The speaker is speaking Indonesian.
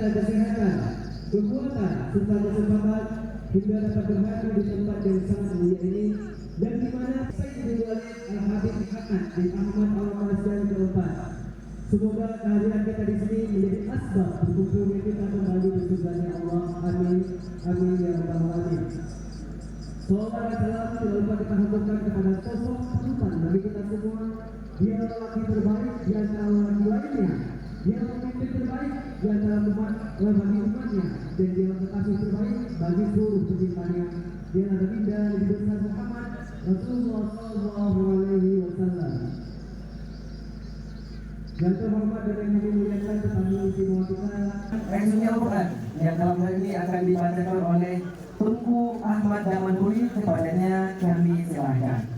dan kesehatan, kekuatan, serta kesempatan hingga dapat berhadir di tempat yang sangat mulia ini, yang dimana Sayyidul Walid Al-Habib Hasan bin Ahmad Al-Masdan keempat. Semoga kehadiran kita di sini menjadi asbab berkumpulnya kita kembali di surganya Allah. Amin. Amin ya rabbal alamin. Salawat dan salam tidak lupa kita haturkan kepada sosok panutan bagi kita semua. Dia lelaki terbaik di antara lelaki lainnya. Dia pemimpin terbaik di antara bagi umatnya, dan dia kekasih terbaik bagi seluruh pecintanya. Dia adalah baginda Nabi besar Muhammad Rasulullah Sallallahu Alaihi Wasallam. Yang terhormat dan yang kami muliakan tetamu istimewa kita, Resunya Al-Quran yang dalam hal ini akan dibacakan oleh Tunku Ahmad Damanhuri. Kepadanya kami silahkan.